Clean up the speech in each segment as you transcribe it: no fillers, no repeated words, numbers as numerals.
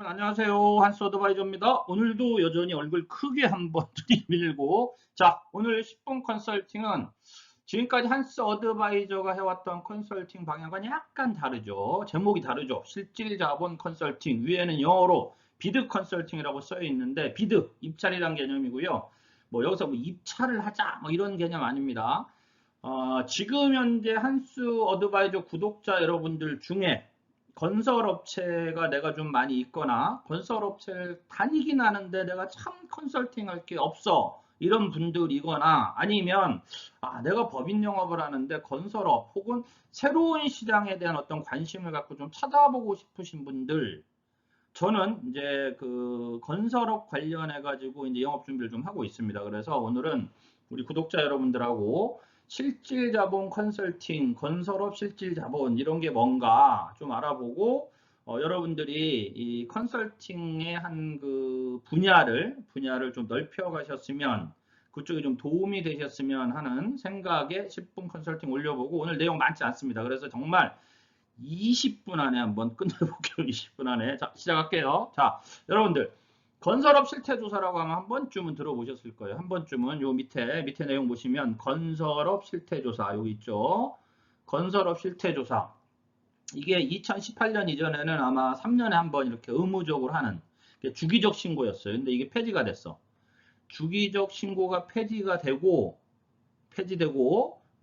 여러분 안녕하세요. 한스 어드바이저입니다. 오늘도 여전히 얼굴 크게 한번 들이밀고 자 오늘 10분 컨설팅은 지금까지 한스 어드바이저가 해왔던 컨설팅 방향과는 약간 다르죠. 제목이 다르죠. 실질 자본 컨설팅 위에는 영어로 비드 컨설팅이라고 써 있는데 비드 입찰이란 개념이고요. 뭐 여기서 뭐 입찰을 하자 뭐 이런 개념 아닙니다. 지금 현재 한스 어드바이저 구독자 여러분들 중에 건설업체가 내가 좀 많이 있거나 건설업체를 다니긴 하는데 내가 참 컨설팅 할 게 없어 이런 분들이거나 아니면 내가 법인 영업을 하는데 건설업 혹은 새로운 시장에 대한 어떤 관심을 갖고 좀 찾아보고 싶으신 분들, 저는 이제 그 건설업 관련해 가지고 이제 영업 준비를 좀 하고 있습니다. 그래서 오늘은 우리 구독자 여러분들하고 실질 자본 컨설팅, 건설업 실질 자본 이런 게 뭔가 좀 알아보고 여러분들이 이 컨설팅의 한 그 분야를 좀 넓혀 가셨으면 그쪽에 좀 도움이 되셨으면 하는 생각에 10분 컨설팅 올려보고 오늘 내용 많지 않습니다. 그래서 정말 20분 안에 한번 끝내볼게요. 20분 안에. 자, 시작할게요. 자, 여러분들. 건설업 실태조사라고 하면 한 번쯤은 들어보셨을 거예요. 한 번쯤은 요 밑에 내용 보시면 건설업 실태조사 여기 있죠. 건설업 실태조사. 이게 2018년 이전에는 아마 3년에 한 번 이렇게 의무적으로 하는 주기적 신고였어요. 근데 이게 폐지가 됐어. 주기적 신고가 폐지되고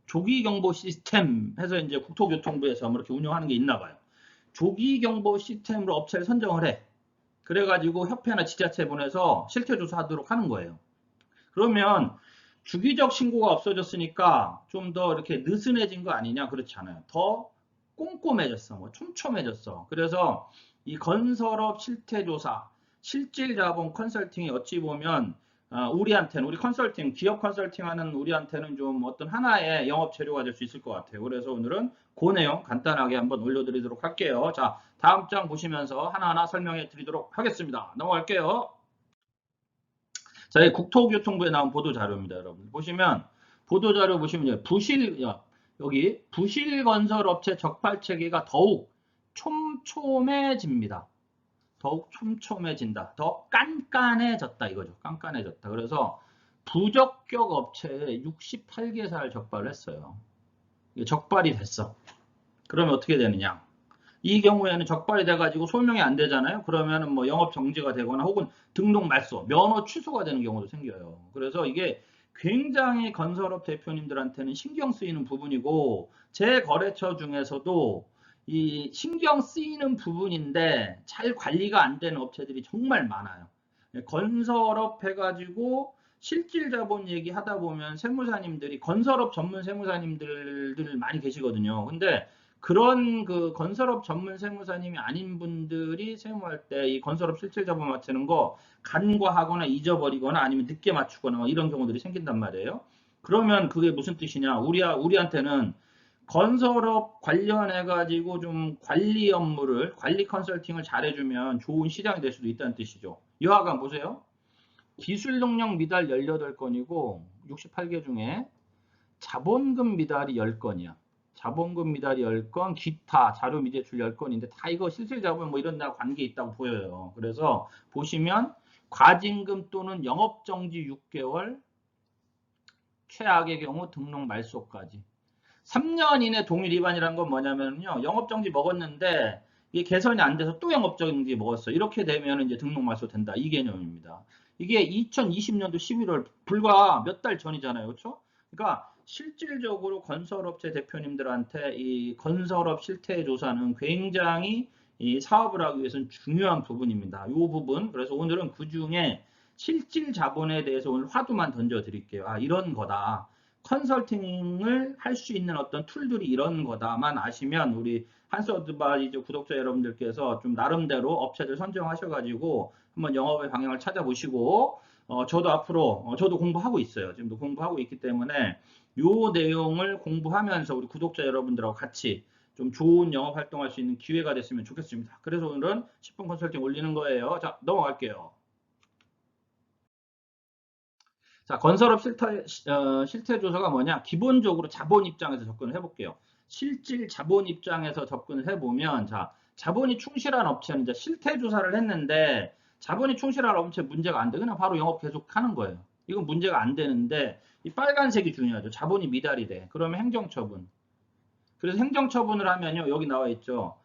조기경보 시스템 해서 이제 국토교통부에서 뭐 이렇게 운영하는 게 있나 봐요. 조기경보 시스템으로 업체를 선정을 해. 그래가지고 협회나 지자체 보내서 실태조사하도록 하는 거예요. 그러면 주기적 신고가 없어졌으니까 좀 더 이렇게 느슨해진 거 아니냐? 그렇지 않아요. 더 꼼꼼해졌어. 뭐 촘촘해졌어. 그래서 이 건설업 실태조사, 실질자본 컨설팅이 어찌 보면 우리한테는, 우리 컨설팅, 기업 컨설팅 하는 우리한테는 좀 어떤 하나의 영업 재료가 될 수 있을 것 같아요. 그래서 오늘은 그 내용 간단하게 한번 올려드리도록 할게요. 자, 다음 장 보시면서 하나하나 설명해 드리도록 하겠습니다. 넘어갈게요. 자, 이 국토교통부에 나온 보도자료입니다, 여러분. 보시면, 보도자료 보시면, 여기, 부실건설업체 적발체계가 더욱 촘촘해집니다. 더욱 촘촘해진다. 더 깐깐해졌다, 이거죠. 깐깐해졌다. 그래서 부적격 업체에 68개사를 적발을 했어요. 적발이 됐어. 그러면 어떻게 되느냐? 이 경우에는 적발이 돼가지고 소명이 안 되잖아요. 그러면은 뭐 영업 정지가 되거나 혹은 등록 말소, 면허 취소가 되는 경우도 생겨요. 그래서 이게 굉장히 건설업 대표님들한테는 신경 쓰이는 부분이고 제 거래처 중에서도 이 신경 쓰이는 부분인데 잘 관리가 안 되는 업체들이 정말 많아요. 건설업 해가지고 실질 자본 얘기하다 보면 세무사님들이 건설업 전문 세무사님들 많이 계시거든요. 근데 그런 그 건설업 전문 세무사님이 아닌 분들이 세무할 때 이 건설업 실질 자본 맞추는 거 간과하거나 잊어버리거나 아니면 늦게 맞추거나 이런 경우들이 생긴단 말이에요. 그러면 그게 무슨 뜻이냐? 우리한테는 건설업 관련해 가지고 좀 관리 업무를 관리 컨설팅을 잘해주면 좋은 시장이 될 수도 있다는 뜻이죠. 이 하관 보세요. 기술 능력 미달 18건이고 68개 중에 자본금 미달이 10건이야. 자본금 미달이 10건, 기타 자료 미제출 10건인데 다 이거 실질자본 뭐 이런 데 관계 있다고 보여요. 그래서 보시면 과징금 또는 영업정지 6개월, 최악의 경우 등록 말소까지. 3년 이내 동일 위반이라는 건 뭐냐면요. 영업정지 먹었는데 이게 개선이 안 돼서 또 영업정지 먹었어. 이렇게 되면 이제 등록 말소 된다. 이 개념입니다. 이게 2020년도 11월 불과 몇 달 전이잖아요. 그렇죠? 그러니까 실질적으로 건설업체 대표님들한테 이 건설업 실태 조사는 굉장히 이 사업을 하기 위해서는 중요한 부분입니다. 이 부분. 그래서 오늘은 그 중에 실질 자본에 대해서 오늘 화두만 던져 드릴게요. 이런 거다. 컨설팅을 할 수 있는 어떤 툴들이 이런 거다만 아시면 우리 한스 어드바이저 구독자 여러분들께서 좀 나름대로 업체들 선정하셔가지고 한번 영업의 방향을 찾아보시고 저도 앞으로 저도 공부하고 있어요. 지금도 공부하고 있기 때문에 요 내용을 공부하면서 우리 구독자 여러분들하고 같이 좀 좋은 영업 활동할 수 있는 기회가 됐으면 좋겠습니다. 그래서 오늘은 10분 컨설팅 올리는 거예요. 자, 넘어갈게요. 자, 건설업 실태 조사가 뭐냐? 기본적으로 자본 입장에서 접근을 해볼게요. 실질 자본 입장에서 접근을 해보면, 자, 자본이 충실한 업체는 이제 실태 조사를 했는데 자본이 충실한 업체 문제가 안 돼. 그냥 바로 영업 계속 하는 거예요. 이건 문제가 안 되는데 이 빨간색이 중요하죠. 자본이 미달이 돼. 그러면 행정처분. 그래서 행정처분을 하면요. 여기 나와 있죠.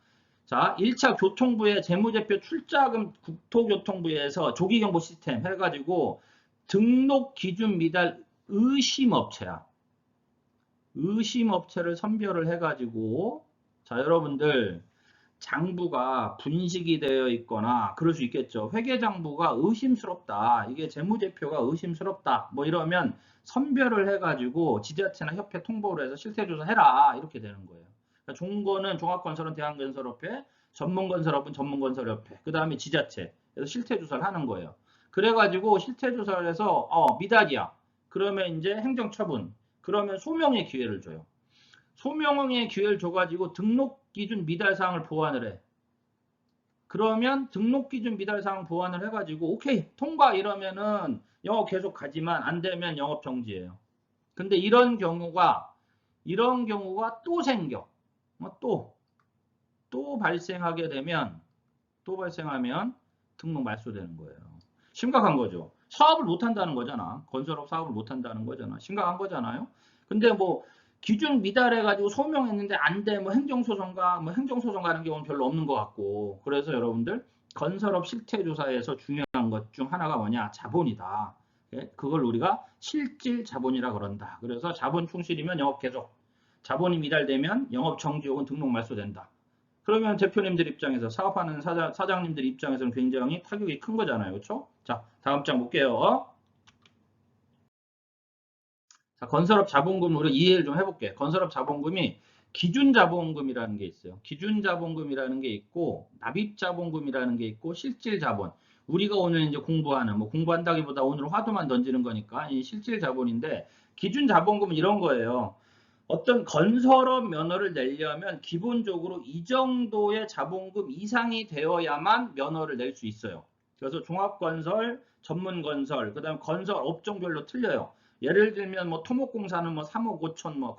자, 1차 교통부의 재무제표 출자금 국토교통부에서 조기경보 시스템 해가지고 등록 기준 미달 의심업체야. 의심업체를 선별을 해가지고 자, 여러분들 장부가 분식이 되어 있거나 그럴 수 있겠죠. 회계장부가 의심스럽다. 이게 재무제표가 의심스럽다. 뭐 이러면 선별을 해가지고 지자체나 협회 통보를 해서 실태조사해라. 이렇게 되는 거예요. 그러니까 좋은 거는 종합건설은 대한건설협회, 전문건설업은 전문건설협회, 그 다음에 지자체. 그래서 실태조사를 하는 거예요. 그래가지고 실태조사를 해서 미달이야. 그러면 이제 행정처분. 그러면 소명의 기회를 줘요. 소명의 기회를 줘가지고 등록기준 미달사항을 보완을 해. 그러면 등록기준 미달사항 보완을 해가지고 오케이 통과 이러면은 영업 계속 가지만 안 되면 영업 정지예요. 근데 이런 경우가 또 생겨. 또 발생하게 되면 등록 말소되는 거예요. 심각한 거죠. 사업을 못 한다는 거잖아. 건설업 사업을 못 한다는 거잖아. 심각한 거잖아요. 근데 뭐 기준 미달해가지고 소명했는데 안 돼. 뭐 행정소송 가는 경우는 별로 없는 것 같고. 그래서 여러분들 건설업 실태조사에서 중요한 것 중 하나가 뭐냐? 자본이다. 그걸 우리가 실질 자본이라 그런다. 그래서 자본 충실이면 영업 계속. 자본이 미달되면 영업 정지 혹은 등록 말소된다. 그러면 대표님들 입장에서 사업하는 사장님들 입장에서는 굉장히 타격이 큰 거잖아요. 그렇죠? 자, 다음 장 볼게요. 자, 건설업 자본금 우리 이해를 좀 해볼게. 건설업 자본금이 기준 자본금이라는 게 있어요. 기준 자본금이라는 게 있고 납입 자본금이라는 게 있고 실질 자본. 우리가 오늘 이제 공부하는 공부한다기보다 오늘 화두만 던지는 거니까 이 실질 자본인데 기준 자본금은 이런 거예요. 어떤 건설업 면허를 내려면 기본적으로 이 정도의 자본금 이상이 되어야만 면허를 낼 수 있어요. 그래서 종합건설, 전문건설, 그 다음 건설 업종별로 틀려요. 예를 들면 뭐 토목공사는 뭐 3억 5천, 뭐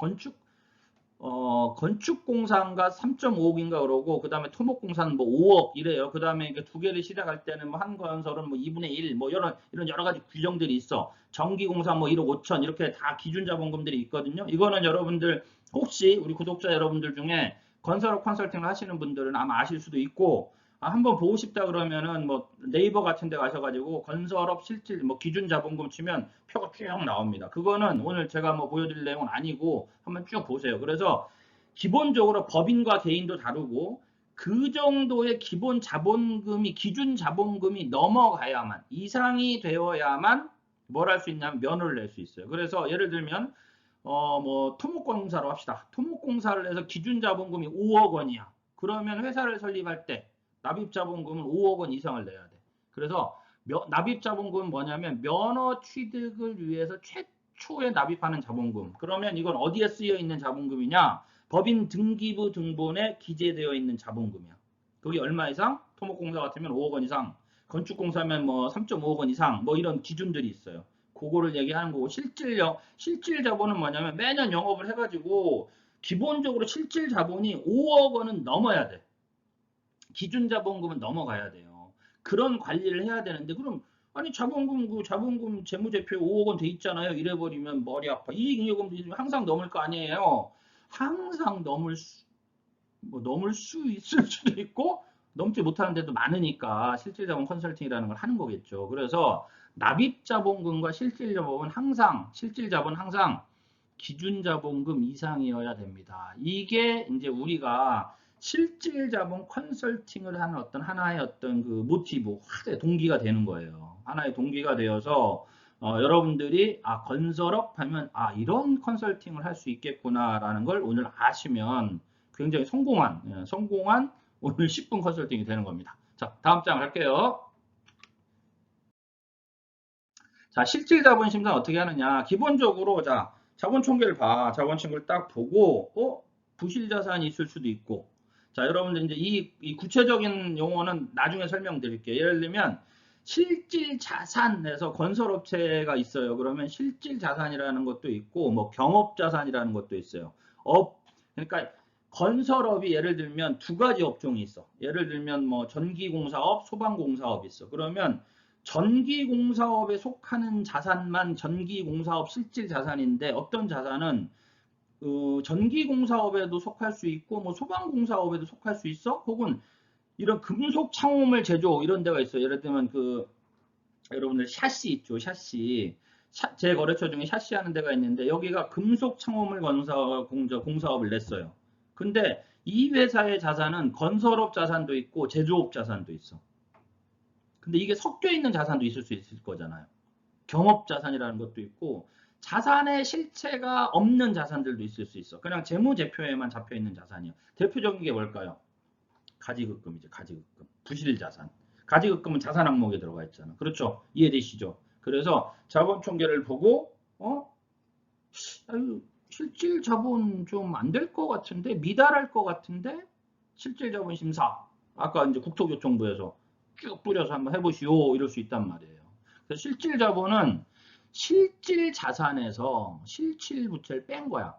건축공사가 3.5억인가 그러고 그 다음에 토목공사는 뭐 5억 이래요. 그 다음에 두 개를 시작할 때는 뭐 한 건설은 뭐 2분의 1, 뭐 이런 여러 가지 규정들이 있어. 전기공사 뭐 1억 5천 이렇게 다 기준 자본금들이 있거든요. 이거는 여러분들 혹시 우리 구독자 여러분들 중에 건설업 컨설팅을 하시는 분들은 아마 아실 수도 있고 한번 보고 싶다 그러면은 뭐 네이버 같은 데 가셔가지고 건설업 실질 뭐 기준 자본금 치면 표가 쭉 나옵니다. 그거는 오늘 제가 뭐 보여드릴 내용은 아니고 한번 쭉 보세요. 그래서 기본적으로 법인과 개인도 다르고 그 정도의 기본 자본금이 기준 자본금이 넘어가야만 이상이 되어야만 뭘 할 수 있냐면 면허를 낼 수 있어요. 그래서 예를 들면 뭐 토목공사로 합시다. 토목공사를 해서 기준 자본금이 5억 원이야. 그러면 회사를 설립할 때 납입자본금은 5억 원 이상을 내야 돼. 그래서 납입자본금은 뭐냐면 면허 취득을 위해서 최초에 납입하는 자본금. 그러면 이건 어디에 쓰여 있는 자본금이냐? 법인 등기부 등본에 기재되어 있는 자본금이야. 그게 얼마 이상? 토목공사 같으면 5억 원 이상, 건축공사면 뭐 3.5억 원 이상, 뭐 이런 기준들이 있어요. 그거를 얘기하는 거고 실질 자본은 뭐냐면 매년 영업을 해가지고 기본적으로 실질 자본이 5억 원은 넘어야 돼. 기준 자본금은 넘어가야 돼요. 그런 관리를 해야 되는데 그럼 아니 자본금 재무제표에 5억 원 돼 있잖아요. 이래버리면 머리 아파. 이익잉여금도 항상 넘을 거 아니에요. 항상 넘을 수 있을 수도 있고 넘지 못하는 데도 많으니까 실질자본 컨설팅이라는 걸 하는 거겠죠. 그래서 납입자본금과 실질자본은 항상 기준자본금 이상이어야 됩니다. 이게 이제 우리가 실질자본 컨설팅을 하는 어떤 하나의 어떤 그 모티브, 동기가 되는 거예요. 하나의 동기가 되어서 여러분들이 건설업 하면 이런 컨설팅을 할 수 있겠구나라는 걸 오늘 아시면 굉장히 성공한 오늘 10분 컨설팅이 되는 겁니다. 자, 다음 장 갈게요. 자, 실질자본 심사 어떻게 하느냐? 기본적으로 자본 총계를 봐. 자본 총계를 딱 보고 부실 자산이 있을 수도 있고. 자, 여러분들 이제 이 구체적인 용어는 나중에 설명드릴게요. 예를 들면 실질 자산에서 건설업체가 있어요. 그러면 실질 자산이라는 것도 있고 뭐 경업 자산이라는 것도 있어요. 그러니까 건설업이 예를 들면 두 가지 업종이 있어. 예를 들면 뭐 전기공사업, 소방공사업이 있어. 그러면 전기공사업에 속하는 자산만 전기공사업 실질 자산인데 어떤 자산은 전기공사업에도 속할 수 있고 뭐 소방공사업에도 속할 수 있어. 혹은 이런 금속 창호물 제조 이런 데가 있어. 예를 들면 여러분들 샤시 있죠. 샤시. 제 거래처 중에 샤시 하는 데가 있는데 여기가 금속 창호물 공사업을 냈어요. 근데 이 회사의 자산은 건설업 자산도 있고 제조업 자산도 있어. 근데 이게 섞여 있는 자산도 있을 수 있을 거잖아요. 경업 자산이라는 것도 있고 자산의 실체가 없는 자산들도 있을 수 있어. 그냥 재무제표에만 잡혀 있는 자산이요. 대표적인 게 뭘까요? 가지급금이죠. 가지급금. 부실자산. 가지급금은 자산 항목에 들어가 있잖아. 그렇죠? 이해되시죠? 그래서 자본 총계를 보고 아유, 실질 자본 좀 안 될 것 같은데 미달할 것 같은데 실질 자본 심사 아까 이제 국토교통부에서 쭉 뿌려서 한번 해보시오 이럴 수 있단 말이에요. 그래서 실질 자본은 실질 자산에서 실질 부채를 뺀 거야.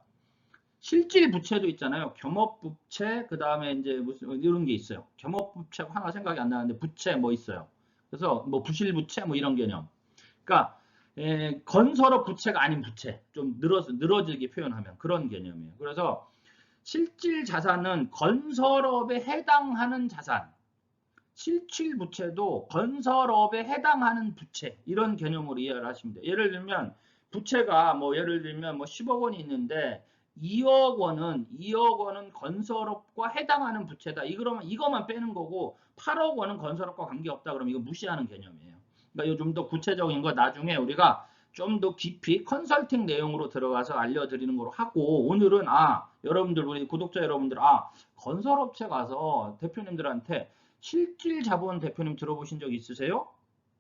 실질 부채도 있잖아요. 겸업부채, 그 다음에 이제 무슨 이런 게 있어요. 겸업부채 하나 생각이 안 나는데 부채 뭐 있어요. 그래서 뭐 부실부채 뭐 이런 개념. 그러니까 건설업 부채가 아닌 부채, 좀 늘어지게 표현하면 그런 개념이에요. 그래서 실질 자산은 건설업에 해당하는 자산, 실질 부채도 건설업에 해당하는 부채 이런 개념으로 이해를 하시면 돼요. 예를 들면 부채가 뭐 예를 들면 뭐 10억 원이 있는데 2억 원은 건설업과 해당하는 부채다. 이거만 빼는 거고 8억 원은 건설업과 관계없다. 그러면 이거 무시하는 개념이에요. 그러니까 좀 더 구체적인 거 나중에 우리가 좀 더 깊이 컨설팅 내용으로 들어가서 알려드리는 거로 하고 오늘은 여러분들 우리 구독자 여러분들 건설업체 가서 대표님들한테 실질 자본 대표님 들어보신 적 있으세요?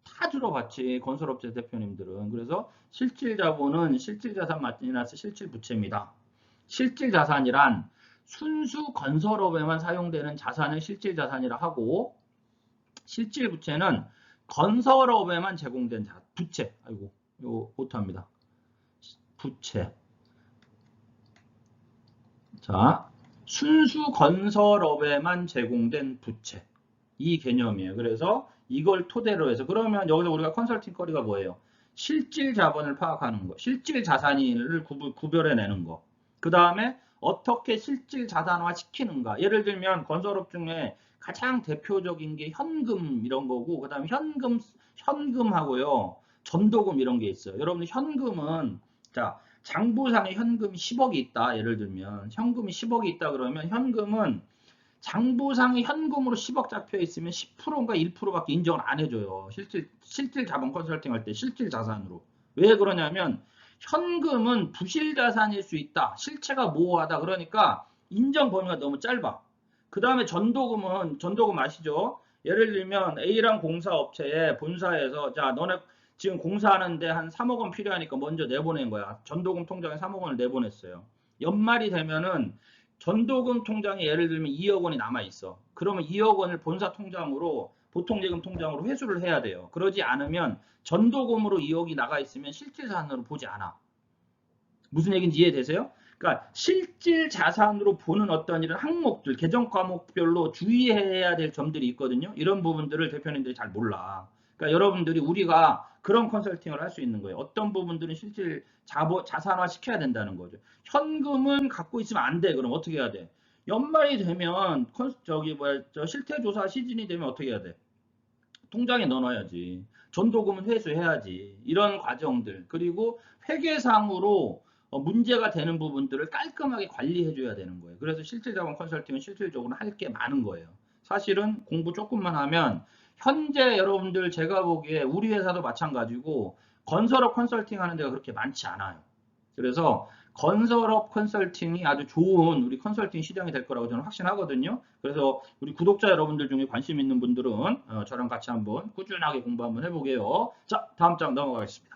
다 들어봤지 건설업체 대표님들은. 그래서 실질 자본은 실질 자산 마이너스 실질 부채입니다. 실질 자산이란 순수 건설업에만 사용되는 자산을 실질 자산이라 하고 실질 부채는 건설업에만 제공된 부채. 아이고 이거 못합니다. 부채. 자, 순수 건설업에만 제공된 부채. 이 개념이에요. 그래서 이걸 토대로 해서 그러면 여기서 우리가 컨설팅 거리가 뭐예요? 실질 자본을 파악하는 거, 실질 자산을 구별해내는 거. 그 다음에 어떻게 실질 자산화 시키는가. 예를 들면 건설업 중에 가장 대표적인 게 현금 이런 거고, 그 다음에 현금하고요, 전도금 이런 게 있어요. 여러분들 현금은 자 장부상에 현금이 10억이 있다. 예를 들면 현금이 10억이 있다 그러면 현금은 장부상에 현금으로 10억 잡혀 있으면 10%인가 1%밖에 인정을 안 해줘요. 실질 자본 컨설팅 할 때 실질 자산으로. 왜 그러냐면 현금은 부실 자산일 수 있다. 실체가 모호하다. 그러니까 인정 범위가 너무 짧아. 그 다음에 전도금 아시죠? 예를 들면 A랑 공사업체에 본사에서 자 너네 지금 공사하는데 한 3억 원 필요하니까 먼저 내보낸 거야. 전도금 통장에 3억 원을 내보냈어요. 연말이 되면은 전도금 통장에 예를 들면 2억 원이 남아 있어. 그러면 2억 원을 본사 통장으로 보통 예금 통장으로 회수를 해야 돼요. 그러지 않으면 전도금으로 2억이 나가 있으면 실질 자산으로 보지 않아. 무슨 얘기인지 이해되세요? 그러니까 실질 자산으로 보는 어떤 이런 항목들, 계정 과목별로 주의해야 될 점들이 있거든요. 이런 부분들을 대표님들이 잘 몰라. 그러니까 여러분들이 우리가 그런 컨설팅을 할 수 있는 거예요. 어떤 부분들은 실질 자산화 시켜야 된다는 거죠. 현금은 갖고 있으면 안 돼. 그럼 어떻게 해야 돼? 연말이 되면 실태조사 시즌이 되면 어떻게 해야 돼? 통장에 넣어놔야지. 전도금은 회수해야지. 이런 과정들. 그리고 회계상으로 문제가 되는 부분들을 깔끔하게 관리해줘야 되는 거예요. 그래서 실질자본 컨설팅은 실질적으로 할 게 많은 거예요. 사실은 공부 조금만 하면 현재 여러분들 제가 보기에 우리 회사도 마찬가지고 건설업 컨설팅 하는 데가 그렇게 많지 않아요. 그래서 건설업 컨설팅이 아주 좋은 우리 컨설팅 시장이 될 거라고 저는 확신하거든요. 그래서 우리 구독자 여러분들 중에 관심 있는 분들은 저랑 같이 한번 꾸준하게 공부 한번 해보게요. 자, 다음 장 넘어가겠습니다.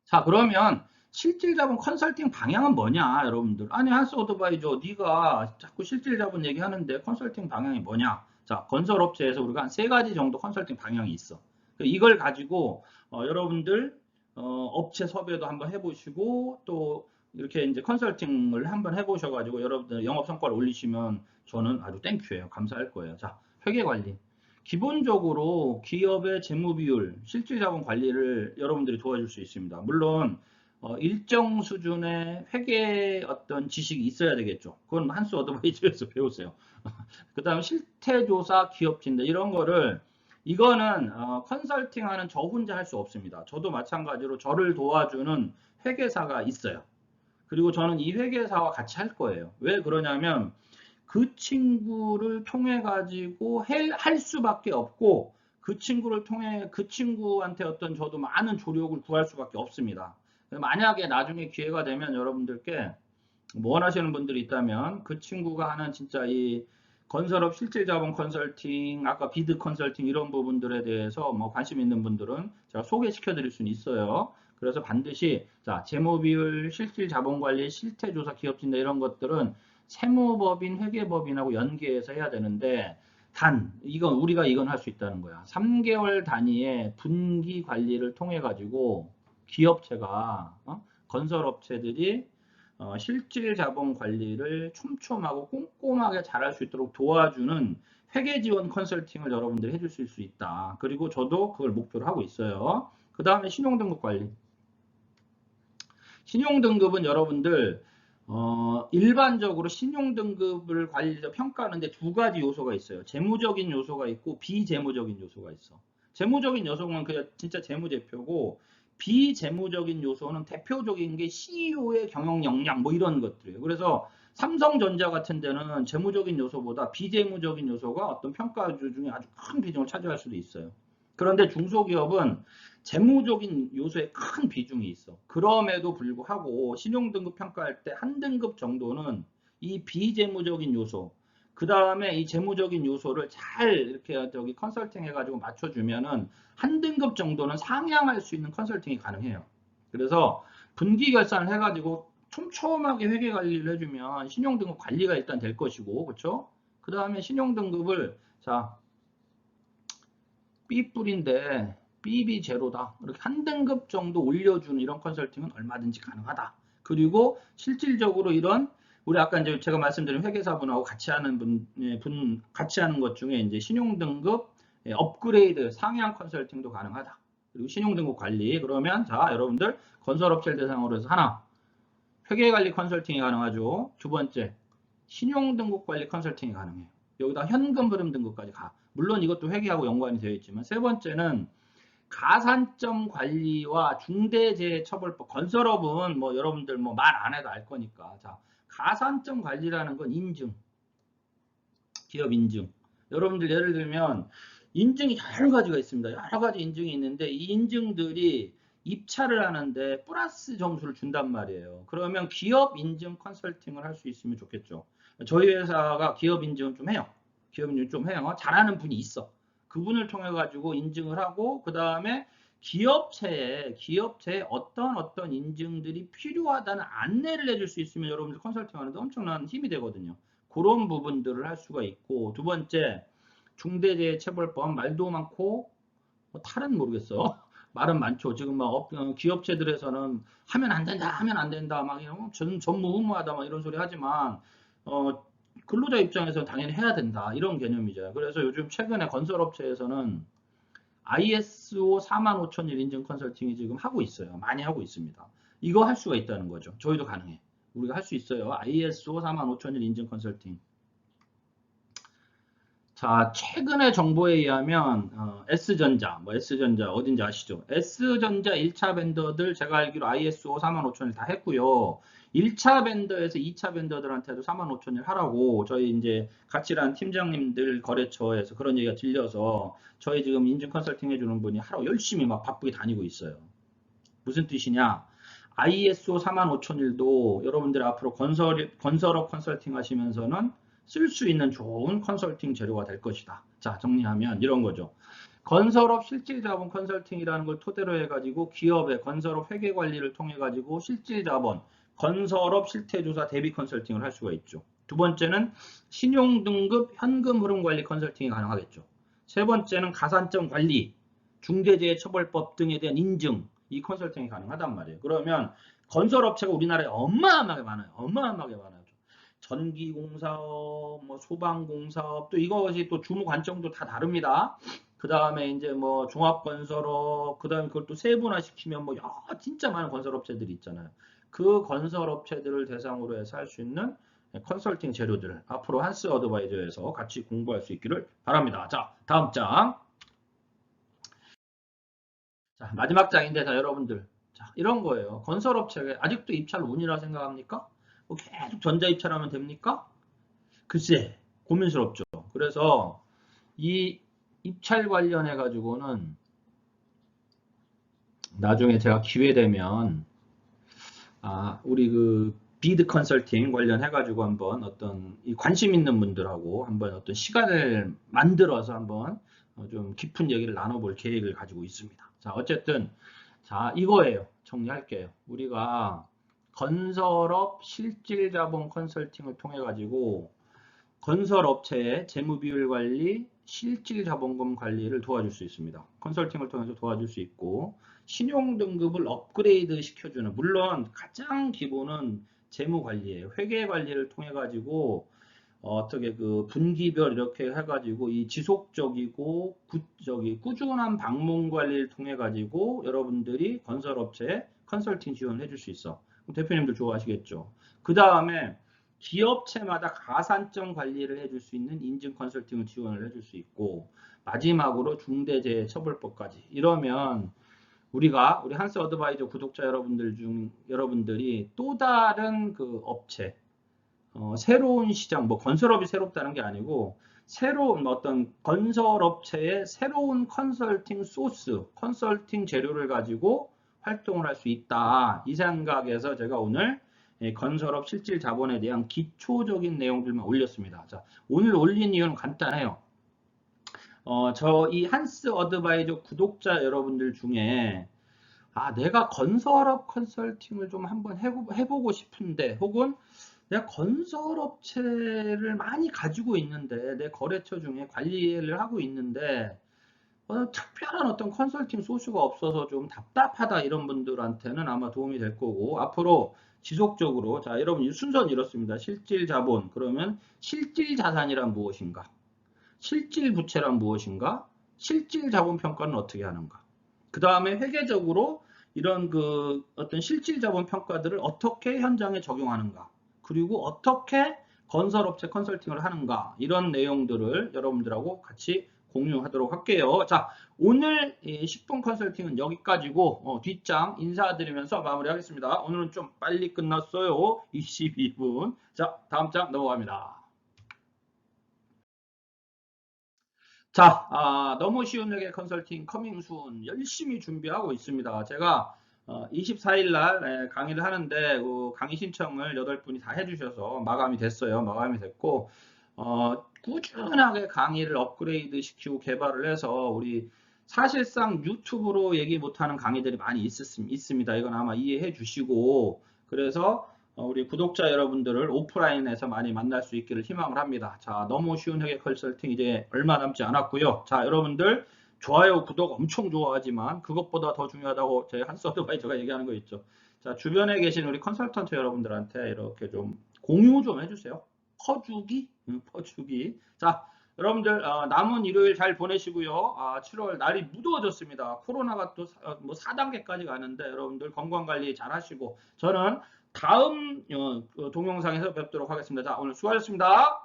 자, 그러면 실질 자본 컨설팅 방향은 뭐냐, 여러분들? 아니, 한스 오토바이저, 네가 자꾸 실질 자본 얘기하는데 컨설팅 방향이 뭐냐? 자, 건설업체에서 우리가 한 3가지 정도 컨설팅 방향이 있어. 이걸 가지고 여러분들 업체 섭외도 한번 해보시고 또 이렇게 이제 컨설팅을 한번 해보셔가지고 여러분들 영업 성과를 올리시면 저는 아주 땡큐예요. 감사할 거예요. 자, 회계관리. 기본적으로 기업의 재무비율, 실질자본 관리를 여러분들이 도와줄 수 있습니다. 물론 일정 수준의 회계 어떤 지식이 있어야 되겠죠. 그건 한수 어드바이저에서 배우세요. 그 다음 실태조사, 기업진단 이런 거를 이거는 컨설팅하는 저 혼자 할 수 없습니다. 저도 마찬가지로 저를 도와주는 회계사가 있어요. 그리고 저는 이 회계사와 같이 할 거예요. 왜 그러냐면 그 친구를 통해 가지고 할 수밖에 없고 그 친구를 통해 그 친구한테 어떤 저도 많은 조력을 구할 수밖에 없습니다. 만약에 나중에 기회가 되면 여러분들께 뭐 원하시는 분들이 있다면 그 친구가 하는 진짜 이 건설업 실질자본 컨설팅, 아까 비드 컨설팅 이런 부분들에 대해서 뭐 관심 있는 분들은 제가 소개시켜 드릴 수는 있어요. 그래서 반드시 자 재무비율, 실질자본관리, 실태조사, 기업진단 이런 것들은 세무법인, 회계법인하고 연계해서 해야 되는데 단 이건 우리가 이건 할 수 있다는 거야. 3개월 단위의 분기 관리를 통해 가지고 기업체가 건설업체들이 실질 자본 관리를 촘촘하고 꼼꼼하게 잘할 수 있도록 도와주는 회계 지원 컨설팅을 여러분들이 해줄 수 있다. 그리고 저도 그걸 목표로 하고 있어요. 그 다음에 신용등급 관리. 신용등급은 여러분들 일반적으로 신용등급을 관리해서 평가하는데 두 가지 요소가 있어요. 재무적인 요소가 있고 비재무적인 요소가 있어. 재무적인 요소는 그냥 진짜 재무제표고 비재무적인 요소는 대표적인 게 CEO의 경영 역량 뭐 이런 것들이에요. 그래서 삼성전자 같은 데는 재무적인 요소보다 비재무적인 요소가 어떤 평가주 중에 아주 큰 비중을 차지할 수도 있어요. 그런데 중소기업은 재무적인 요소에 큰 비중이 있어. 그럼에도 불구하고 신용등급 평가할 때 한 등급 정도는 이 비재무적인 요소, 그 다음에 이 재무적인 요소를 잘 이렇게 저기 컨설팅 해가지고 맞춰주면은 한 등급 정도는 상향할 수 있는 컨설팅이 가능해요. 그래서 분기 결산을 해가지고 촘촘하게 회계 관리를 해주면 신용등급 관리가 일단 될 것이고, 그렇죠? 그 다음에 신용등급을 자 B뿔인데 BB 제로다. 이렇게 한 등급 정도 올려주는 이런 컨설팅은 얼마든지 가능하다. 그리고 실질적으로 이런 우리 아까 이제 제가 말씀드린 회계사분하고 같이 하는 같이 하는 것 중에 이제 신용등급 업그레이드 상향 컨설팅도 가능하다. 그리고 신용등급 관리 그러면 자 여러분들 건설업체를 대상으로 해서 하나 회계관리 컨설팅이 가능하죠. 두 번째 신용등급 관리 컨설팅이 가능해요. 여기다 현금 흐름 등급까지 가. 물론 이것도 회계하고 연관이 되어 있지만 세 번째는 가산점 관리와 중대재해처벌법 건설업은 뭐 여러분들 뭐 말 안 해도 알 거니까 자 가산점 관리라는 건 인증 기업 인증 여러분들 예를 들면 인증이 여러 가지가 있습니다. 여러 가지 인증이 있는데 이 인증들이 입찰을 하는데 플러스 점수를 준단 말이에요. 그러면 기업 인증 컨설팅을 할 수 있으면 좋겠죠. 저희 회사가 기업 인증을 좀 해요. 기업 인증 좀 해요. 잘하는 분이 있어. 그분을 통해 가지고 인증을 하고 그 다음에 기업체에 어떤 인증들이 필요하다는 안내를 해줄 수 있으면 여러분들 컨설팅 하는데 엄청난 힘이 되거든요. 그런 부분들을 할 수가 있고 두 번째 중대재해처벌법 말도 많고 뭐 탈은 모르겠어. 말은 많죠. 지금 막 기업체들에서는 하면 안 된다, 하면 안 된다, 막 이런 전무후무하다, 막 이런 소리 하지만 근로자 입장에서는 당연히 해야 된다 이런 개념이죠. 그래서 요즘 최근에 건설업체에서는 ISO 45001 인증 컨설팅이 지금 하고 있어요. 많이 하고 있습니다. 이거 할 수가 있다는 거죠. 저희도 가능해. 우리가 할 수 있어요. ISO 45001 인증 컨설팅. 자, 최근의 정보에 의하면 S전자, S전자 어딘지 아시죠? S전자 1차 벤더들 제가 알기로 ISO 45001 다 했고요. 1차 벤더에서 2차 벤더들한테도 45001 하라고 저희 이제 같이 일하는 팀장님들 거래처에서 그런 얘기가 들려서 저희 지금 인증 컨설팅 해주는 분이 하루 열심히 막 바쁘게 다니고 있어요. 무슨 뜻이냐? ISO 45001도 여러분들 앞으로 건설업 컨설팅 하시면서는 쓸 수 있는 좋은 컨설팅 재료가 될 것이다. 자, 정리하면 이런 거죠. 건설업 실질자본 컨설팅이라는 걸 토대로 해가지고 기업의 건설업 회계관리를 통해가지고 실질자본, 건설업 실태조사 대비 컨설팅을 할 수가 있죠. 두 번째는 신용등급 현금 흐름관리 컨설팅이 가능하겠죠. 세 번째는 가산점 관리, 중대재해처벌법 등에 대한 인증, 이 컨설팅이 가능하단 말이에요. 그러면 건설업체가 우리나라에 어마어마하게 많아요. 어마어마하게 많아요. 전기공사업, 뭐 소방공사업, 또 이것이 또 주무 관점도 다 다릅니다. 그 다음에 이제 뭐 종합건설업, 그 다음에 그걸 또 세분화시키면 뭐, 진짜 많은 건설업체들이 있잖아요. 그 건설업체들을 대상으로 해서 할 수 있는 컨설팅 재료들, 앞으로 한스 어드바이저에서 같이 공부할 수 있기를 바랍니다. 자, 다음 장. 자, 마지막 장인데, 자, 여러분들. 자, 이런 거예요. 건설업체가 아직도 입찰 운이라 생각합니까? 뭐 계속 전자입찰하면 됩니까? 글쎄, 고민스럽죠. 그래서 이 입찰 관련해 가지고는 나중에 제가 기회 되면 우리 그 비드 컨설팅 관련해 가지고 한번 어떤 이 관심 있는 분들하고 한번 어떤 시간을 만들어서 한번 좀 깊은 얘기를 나눠볼 계획을 가지고 있습니다. 자, 어쨌든 자, 이거예요. 정리할게요. 우리가 건설업 실질자본 컨설팅을 통해 가지고 건설업체의 재무비율 관리, 실질자본금 관리를 도와줄 수 있습니다. 컨설팅을 통해서 도와줄 수 있고 신용등급을 업그레이드 시켜주는, 물론 가장 기본은 재무관리예요. 회계관리를 통해 가지고 어떻게 그 분기별 이렇게 해가지고 이 지속적이고 꾸준한 방문 관리를 통해 가지고 여러분들이 건설업체에 컨설팅 지원을 해줄 수 있어. 대표님들 좋아하시겠죠. 그 다음에 기업체마다 가산점 관리를 해줄 수 있는 인증 컨설팅을 지원을 해줄 수 있고, 마지막으로 중대재해처벌법까지. 이러면 우리 한스 어드바이저 구독자 여러분들이 또 다른 그 업체, 새로운 시장, 뭐 건설업이 새롭다는 게 아니고 새로운 어떤 건설업체의 새로운 컨설팅 소스, 컨설팅 재료를 가지고 활동을 할 수 있다. 이 생각에서 제가 오늘 건설업 실질 자본에 대한 기초적인 내용들만 올렸습니다. 자, 오늘 올린 이유는 간단해요. 저 이 한스 어드바이저 구독자 여러분들 중에 내가 건설업 컨설팅을 좀 한번 해보고 싶은데, 혹은 내가 건설업체를 많이 가지고 있는데 내 거래처 중에 관리를 하고 있는데 특별한 어떤 컨설팅 소스가 없어서 좀 답답하다, 이런 분들한테는 아마 도움이 될 거고, 앞으로 지속적으로, 자, 여러분 순서는 이렇습니다. 실질 자본, 그러면 실질 자산이란 무엇인가, 실질 부채란 무엇인가, 실질 자본 평가는 어떻게 하는가, 그 다음에 회계적으로 이런 그 어떤 실질 자본 평가들을 어떻게 현장에 적용하는가, 그리고 어떻게 건설업체 컨설팅을 하는가, 이런 내용들을 여러분들하고 같이 공유하도록 할게요. 자, 오늘 10분 컨설팅은 여기까지고 뒷장 인사드리면서 마무리하겠습니다. 오늘은 좀 빨리 끝났어요. 22분. 자, 다음 장 넘어갑니다. 자, 너무 쉬운 회계 컨설팅 커밍 순 열심히 준비하고 있습니다. 제가 24일 날 강의를 하는데 강의 신청을 8분이 다 해주셔서 마감이 됐어요. 마감이 됐고 꾸준하게 강의를 업그레이드 시키고 개발을 해서 우리 사실상 유튜브로 얘기 못하는 강의들이 많이 있습니다. 이건 아마 이해해 주시고, 그래서 우리 구독자 여러분들을 오프라인에서 많이 만날 수 있기를 희망을 합니다. 자, 너무 쉬운 회계 컨설팅 이제 얼마 남지 않았고요. 자, 여러분들 좋아요, 구독 엄청 좋아하지만 그것보다 더 중요하다고 저희 한스 어드바이저가 얘기하는 거 있죠. 자, 주변에 계신 우리 컨설턴트 여러분들한테 이렇게 좀 공유 좀 해주세요. 퍼주기? 퍼주기. 자, 여러분들 남은 일요일 잘 보내시고요. 7월 날이 무더워졌습니다. 코로나가 또 뭐 4단계까지 가는데 여러분들 건강관리 잘 하시고, 저는 다음 동영상에서 뵙도록 하겠습니다. 자, 오늘 수고하셨습니다.